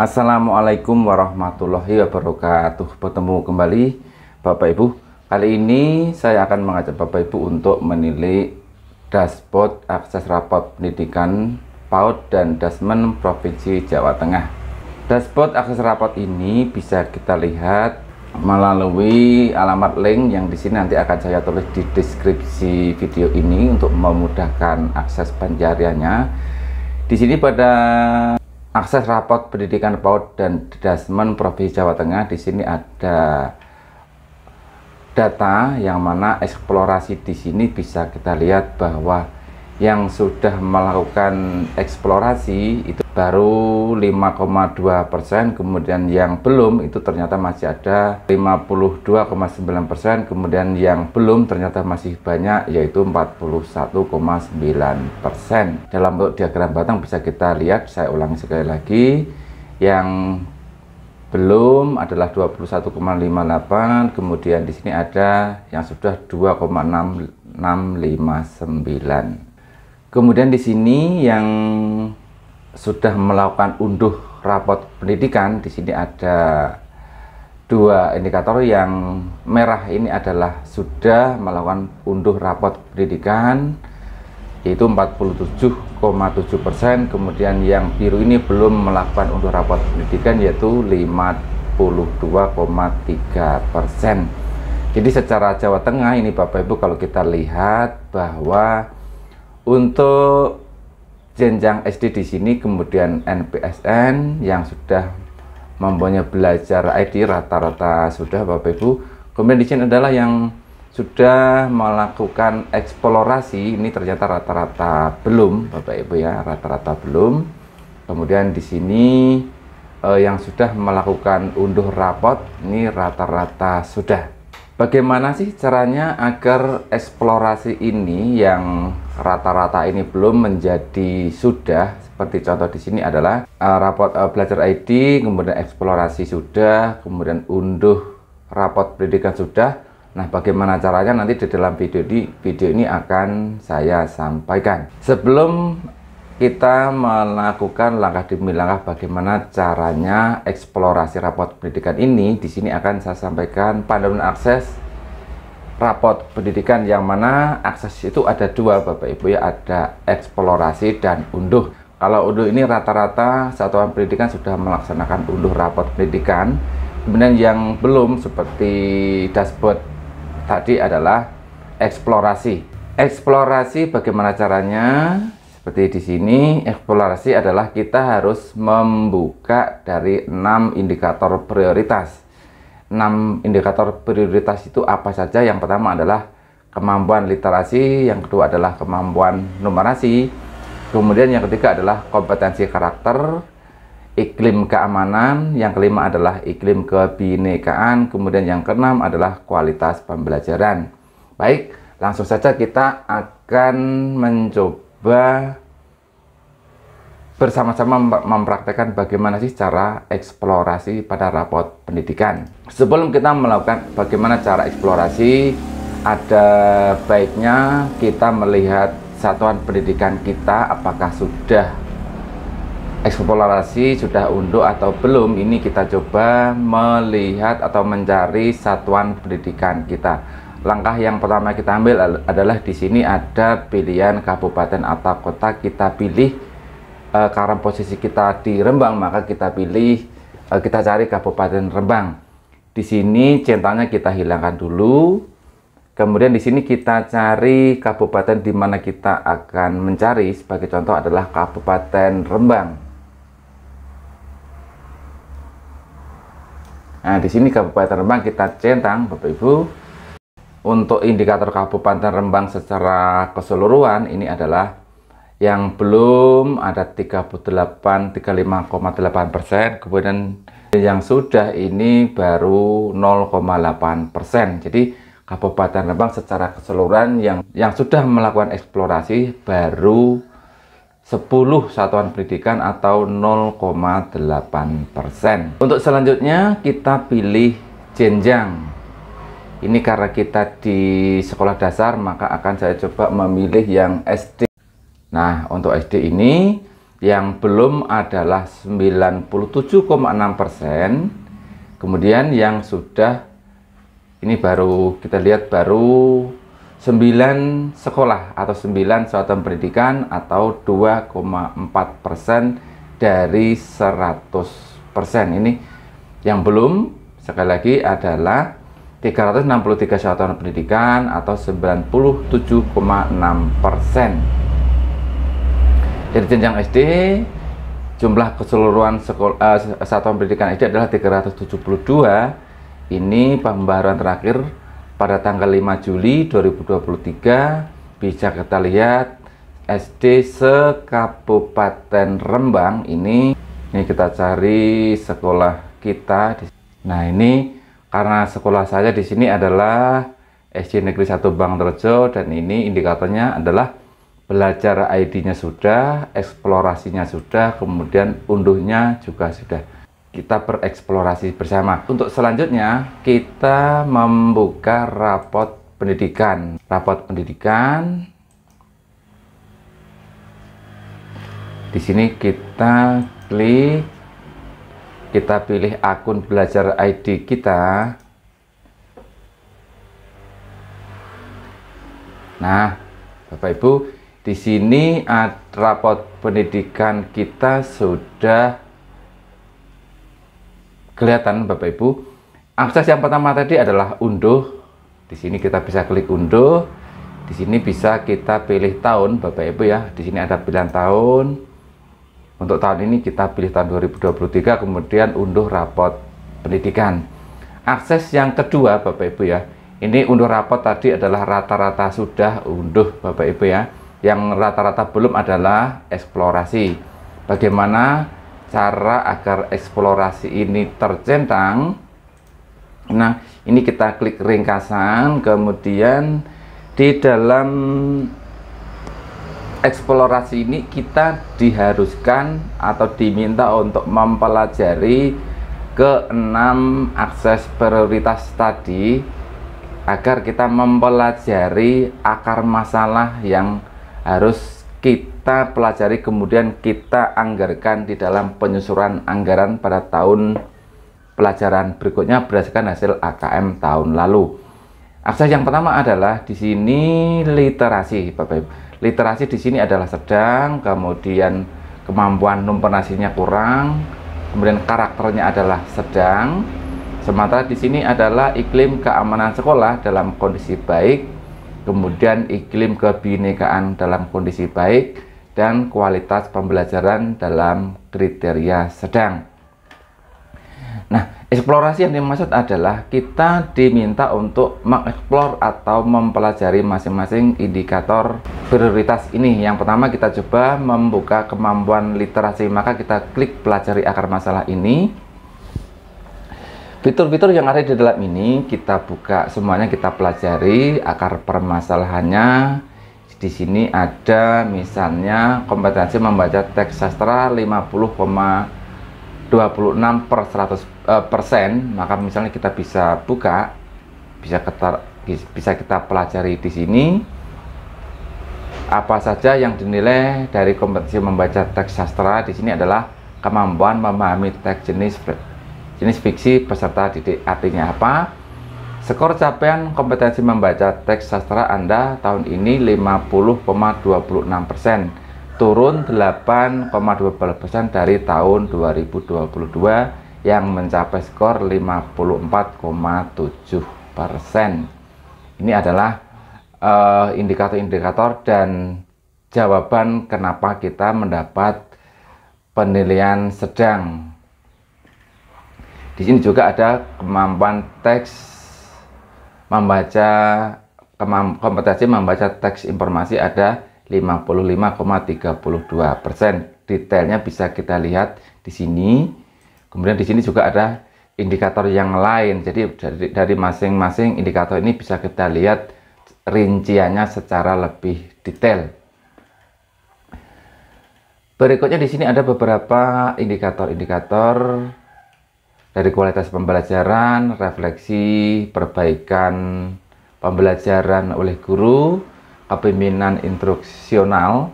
Assalamualaikum warahmatullahi wabarakatuh. Bertemu kembali Bapak Ibu. Kali ini saya akan mengajak Bapak Ibu untuk menilai dashboard akses rapot pendidikan PAUD dan Dasmen Provinsi Jawa Tengah. Dashboard akses rapot ini bisa kita lihat melalui alamat link yang di sini nanti akan saya tulis di deskripsi video ini untuk memudahkan akses pencariannya. Di sini pada akses rapot pendidikan PAUD dan Dasmen Provinsi Jawa Tengah, di sini ada data yang mana eksplorasi di sini bisa kita lihat bahwa yang sudah melakukan eksplorasi itu baru 5,2%, kemudian yang belum itu ternyata masih ada 52,9%, kemudian yang belum ternyata masih banyak yaitu 41,9%. Dalam bentuk diagram batang bisa kita lihat, saya ulangi sekali lagi, yang belum adalah 21,58, kemudian di sini ada yang sudah 2,659. Kemudian di sini yang sudah melakukan unduh rapot pendidikan, di sini ada dua indikator. Yang merah ini adalah sudah melakukan unduh rapot pendidikan, yaitu 47,7%. Kemudian yang biru ini belum melakukan unduh rapot pendidikan, yaitu 52,3%. Jadi secara Jawa Tengah ini Bapak Ibu, kalau kita lihat bahwa untuk jenjang SD di sini, kemudian NPSN yang sudah mempunyai belajar ID rata-rata sudah Bapak Ibu. Kemudian di sini adalah yang sudah melakukan eksplorasi, ini ternyata rata-rata belum Bapak Ibu ya, rata-rata belum. Kemudian di sini yang sudah melakukan unduh rapot ini rata-rata sudah. Bagaimana sih caranya agar eksplorasi ini yang rata-rata ini belum menjadi sudah? Seperti contoh di sini adalah rapot belajar ID, kemudian eksplorasi sudah, kemudian unduh rapot pendidikan sudah. Nah, bagaimana caranya nanti di dalam video ini akan saya sampaikan. Sebelum kita melakukan langkah demi langkah bagaimana caranya eksplorasi rapot pendidikan ini, di sini akan saya sampaikan panduan akses rapot pendidikan, yang mana akses itu ada dua Bapak Ibu ya, ada eksplorasi dan unduh. Kalau unduh ini rata-rata satuan pendidikan sudah melaksanakan unduh rapot pendidikan. Kemudian yang belum seperti dashboard tadi adalah eksplorasi. Eksplorasi bagaimana caranya? Seperti di sini, eksplorasi adalah kita harus membuka dari 6 indikator prioritas. 6 indikator prioritas itu apa saja? Yang pertama adalah kemampuan literasi, yang kedua adalah kemampuan numerasi, kemudian yang ketiga adalah kompetensi karakter, iklim keamanan, yang kelima adalah iklim kebinekaan, kemudian yang keenam adalah kualitas pembelajaran. Baik, langsung saja kita akan mencoba bersama-sama mempraktekkan bagaimana sih cara eksplorasi pada rapot pendidikan. Sebelum kita melakukan bagaimana cara eksplorasi, ada baiknya kita melihat satuan pendidikan kita apakah sudah eksplorasi, sudah unduh atau belum. Ini kita coba melihat atau mencari satuan pendidikan kita. Langkah yang pertama kita ambil adalah di sini ada pilihan kabupaten atau kota. Kita pilih karena posisi kita di Rembang, maka kita pilih kita cari Kabupaten Rembang. Di sini centangnya kita hilangkan dulu. Kemudian di sini kita cari kabupaten di mana kita akan mencari. Sebagai contoh adalah Kabupaten Rembang. Nah, di sini Kabupaten Rembang kita centang Bapak Ibu. Untuk indikator Kabupaten Rembang secara keseluruhan ini adalah yang belum ada 35,8%, kemudian yang sudah ini baru 0,8%. Jadi Kabupaten Rembang secara keseluruhan yang sudah melakukan eksplorasi baru 10 satuan pendidikan atau 0,8%. Untuk selanjutnya kita pilih jenjang. Ini karena kita di sekolah dasar, maka akan saya coba memilih yang SD. Nah, untuk SD ini yang belum adalah 97,6%. Kemudian yang sudah, ini baru kita lihat, baru 9 sekolah atau 9 satuan pendidikan atau 2,4% dari 100%. Ini yang belum, sekali lagi, adalah 363 satuan pendidikan atau 97,6%. Dari jenjang SD, jumlah keseluruhan satuan pendidikan SD adalah 372. Ini pembaharuan terakhir pada tanggal 5 Juli 2023. Bisa kita lihat SD se-Kabupaten Rembang. Ini kita cari sekolah kita. Nah, ini karena sekolah saya di sini adalah SD Negeri 1 Bangrejo, dan ini indikatornya adalah belajar ID-nya sudah, eksplorasinya sudah, kemudian unduhnya juga sudah. Kita bereksplorasi bersama. Untuk selanjutnya kita membuka rapot pendidikan. Rapot pendidikan. Di sini kita klik, kita pilih akun belajar ID kita. Nah, Bapak Ibu, di sini rapot pendidikan kita sudah kelihatan, Bapak Ibu. Akses yang pertama tadi adalah unduh. Di sini kita bisa klik unduh. Di sini bisa kita pilih tahun, Bapak Ibu ya. Di sini ada pilihan tahun. Untuk tahun ini kita pilih tahun 2023, kemudian unduh rapot pendidikan. Akses yang kedua, Bapak Ibu ya. Ini unduh rapot tadi adalah rata-rata sudah unduh, Bapak Ibu ya. Yang rata-rata belum adalah eksplorasi. Bagaimana cara agar eksplorasi ini tercentang? Nah, ini kita klik ringkasan, kemudian di dalam eksplorasi ini kita diharuskan atau diminta untuk mempelajari ke-6 akses prioritas tadi, agar kita mempelajari akar masalah yang harus kita pelajari, kemudian kita anggarkan di dalam penyusunan anggaran pada tahun pelajaran berikutnya berdasarkan hasil AKM tahun lalu. Akses yang pertama adalah di sini literasi, Bapak Ibu. Literasi di sini adalah sedang, kemudian kemampuan numpanasinya kurang, kemudian karakternya adalah sedang. Sementara di sini adalah iklim keamanan sekolah dalam kondisi baik, kemudian iklim kebinekaan dalam kondisi baik, dan kualitas pembelajaran dalam kriteria sedang. Nah, eksplorasi yang dimaksud adalah kita diminta untuk mengeksplor atau mempelajari masing-masing indikator prioritas ini. Yang pertama kita coba membuka kemampuan literasi, maka kita klik pelajari akar masalah ini. Fitur-fitur yang ada di dalam ini kita buka semuanya, kita pelajari akar permasalahannya. Di sini ada misalnya kompetensi membaca teks sastra 50,26 per 100%, maka misalnya kita bisa buka, bisa kita pelajari di sini apa saja yang dinilai dari kompetensi membaca teks sastra. Di sini adalah kemampuan memahami teks jenis fiksi peserta didik. Artinya apa? Skor capaian kompetensi membaca teks sastra Anda tahun ini 50,26%, turun 8,12% dari tahun 2022 yang mencapai skor 54,7%. Ini adalah indikator-indikator dan jawaban kenapa kita mendapat penilaian sedang. Di sini juga ada kemampuan teks membaca, kompetensi membaca teks informasi ada 55,32%. Detailnya bisa kita lihat di sini. Kemudian di sini juga ada indikator yang lain. Jadi dari masing-masing indikator ini bisa kita lihat rinciannya secara lebih detail. Berikutnya di sini ada beberapa indikator-indikator dari kualitas pembelajaran, refleksi, perbaikan pembelajaran oleh guru, kepemimpinan instruksional.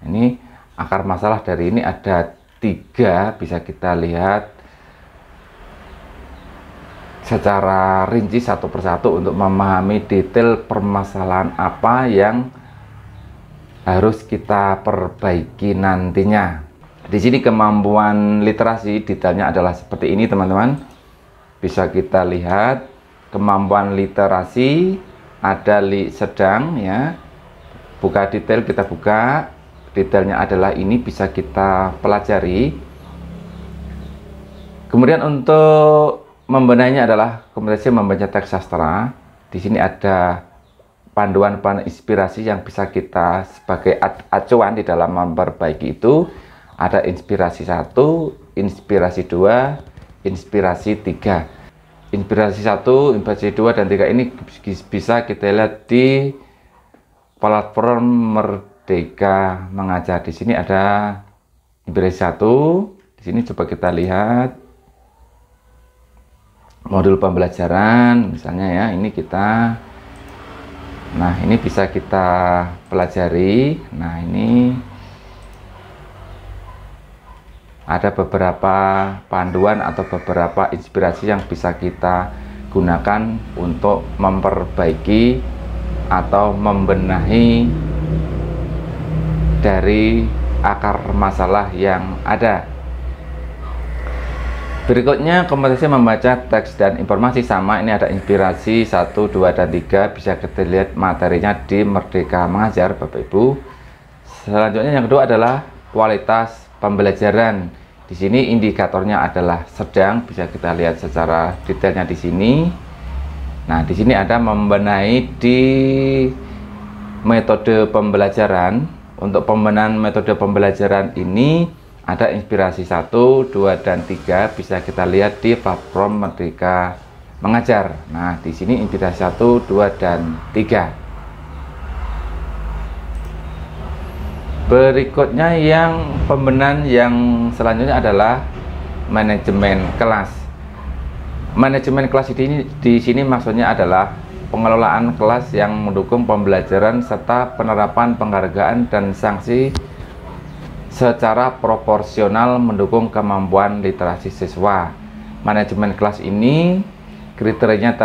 Ini akar masalah dari ini ada 3, bisa kita lihat secara rinci satu persatu untuk memahami detail permasalahan apa yang harus kita perbaiki nantinya. Di sini kemampuan literasi detailnya adalah seperti ini teman-teman. Bisa kita lihat kemampuan literasi ada sedang ya. Buka detail, kita buka detailnya adalah ini, bisa kita pelajari. Kemudian untuk membenahnya adalah kompetensi membaca teks sastra. Di sini ada panduan inspirasi yang bisa kita sebagai acuan di dalam memperbaiki itu. Ada inspirasi 1, inspirasi 2, inspirasi 3. Inspirasi 1, inspirasi 2 dan 3 ini bisa kita lihat di platform Merdeka Mengajar. Di sini ada inspirasi 1. Di sini coba kita lihat modul pembelajaran misalnya ya, ini kita, nah ini bisa kita pelajari. Nah ini ada beberapa panduan atau beberapa inspirasi yang bisa kita gunakan untuk memperbaiki atau membenahi dari akar masalah yang ada. Berikutnya kompetensi membaca teks dan informasi, sama ini ada inspirasi 1, 2, dan 3, bisa kita lihat materinya di Merdeka Mengajar Bapak Ibu. Selanjutnya yang kedua adalah kualitas pembelajaran. Di sini indikatornya adalah sedang, bisa kita lihat secara detailnya di sini. Nah, di sini ada membenahi di metode pembelajaran. Untuk pembenahan metode pembelajaran ini ada inspirasi 1, 2, dan 3, bisa kita lihat di platform Merdeka Mengajar. Nah, di sini inspirasi 1, 2, dan 3. Berikutnya yang pembenahan yang selanjutnya adalah manajemen kelas. Manajemen kelas di sini maksudnya adalah pengelolaan kelas yang mendukung pembelajaran serta penerapan penghargaan dan sanksi secara proporsional mendukung kemampuan literasi siswa. Manajemen kelas ini kriterianya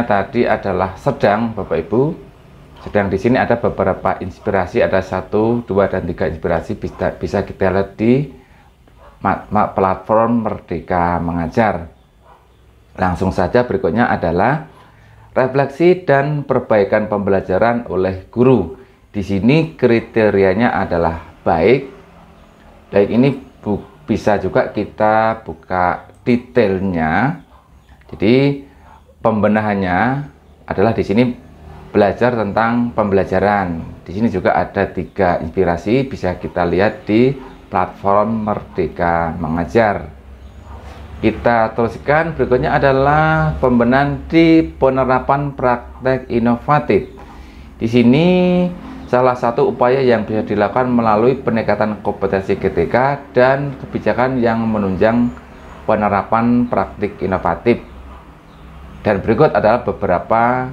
tadi adalah sedang Bapak Ibu. Sedang di sini ada beberapa inspirasi, ada 1, 2, dan 3 inspirasi bisa kita lihat di platform Merdeka Mengajar. Langsung saja berikutnya adalah refleksi dan perbaikan pembelajaran oleh guru. Di sini kriterianya adalah baik. Baik ini bisa juga kita buka detailnya. Jadi pembenahannya adalah di sini belajar tentang pembelajaran. Di sini juga ada 3 inspirasi, bisa kita lihat di platform Merdeka Mengajar. Kita teruskan, berikutnya adalah pembenahan di penerapan praktek inovatif. Di sini salah satu upaya yang bisa dilakukan melalui peningkatan kompetensi GTK dan kebijakan yang menunjang penerapan praktik inovatif. Dan berikut adalah beberapa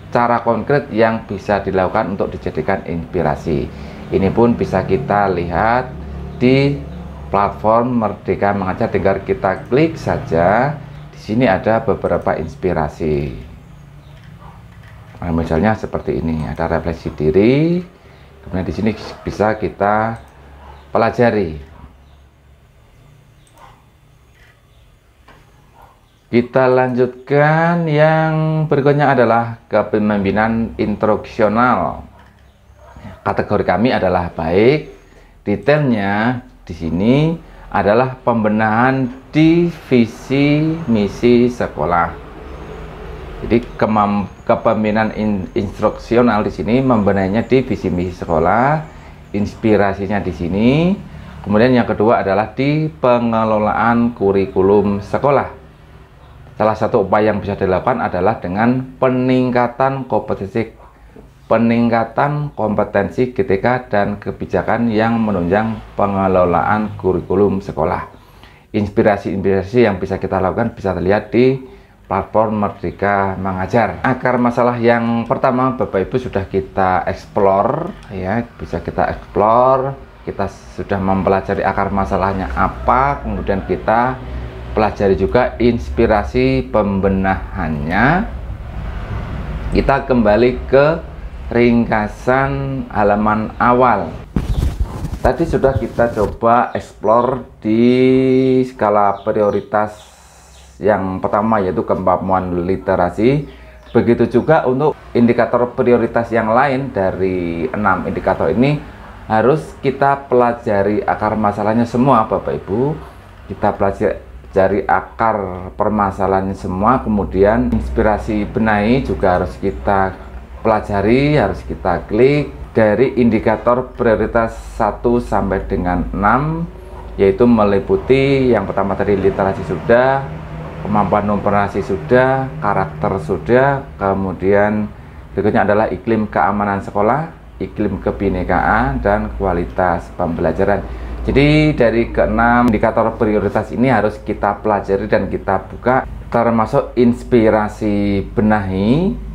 cara konkret yang bisa dilakukan untuk dijadikan inspirasi. Ini pun bisa kita lihat di platform Merdeka Mengajar, tinggal kita klik saja. Di sini ada beberapa inspirasi. Nah, misalnya seperti ini, ada refleksi diri. Kemudian di sini bisa kita pelajari. Kita lanjutkan, yang berikutnya adalah kepemimpinan instruksional. Kategori kami adalah baik. Detailnya di sini adalah pembenahan di visi misi sekolah. Jadi kepemimpinan instruksional di sini membenahinya di visi misi sekolah, inspirasinya di sini. Kemudian yang kedua adalah di pengelolaan kurikulum sekolah. Salah satu upaya yang bisa dilakukan adalah dengan peningkatan kompetensi GTK dan kebijakan yang menunjang pengelolaan kurikulum sekolah. Inspirasi yang bisa kita lakukan bisa terlihat di platform Merdeka Mengajar. Akar masalah yang pertama Bapak Ibu sudah kita explore ya, bisa kita explore. Kita sudah mempelajari akar masalahnya apa, kemudian kita pelajari juga inspirasi pembenahannya. Kita kembali ke ringkasan halaman awal. Tadi sudah kita coba explore di skala prioritas yang pertama, yaitu kemampuan literasi. Begitu juga untuk indikator prioritas yang lain. Dari 6 indikator ini harus kita pelajari akar masalahnya semua Bapak Ibu. Kita pelajari akar permasalahannya semua, kemudian inspirasi benahi juga harus kita pelajari, harus kita klik. Dari indikator prioritas 1 sampai dengan 6, yaitu meliputi yang pertama tadi literasi sudah, kemampuan numerasi sudah, karakter sudah, kemudian berikutnya adalah iklim keamanan sekolah, iklim kebinekaan, dan kualitas pembelajaran. Jadi dari ke-6 indikator prioritas ini harus kita pelajari dan kita buka, termasuk inspirasi benahi.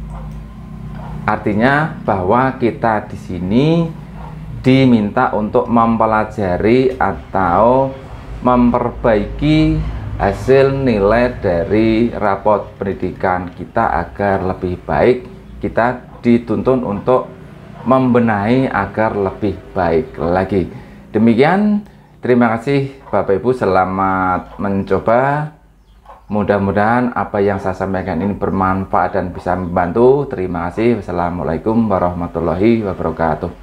Artinya bahwa kita di sini diminta untuk mempelajari atau memperbaiki hasil nilai dari rapot pendidikan kita agar lebih baik. Kita dituntun untuk membenahi agar lebih baik lagi. Demikian, terima kasih Bapak Ibu, selamat mencoba. Mudah-mudahan apa yang saya sampaikan ini bermanfaat dan bisa membantu. Terima kasih. Wassalamualaikum warahmatullahi wabarakatuh.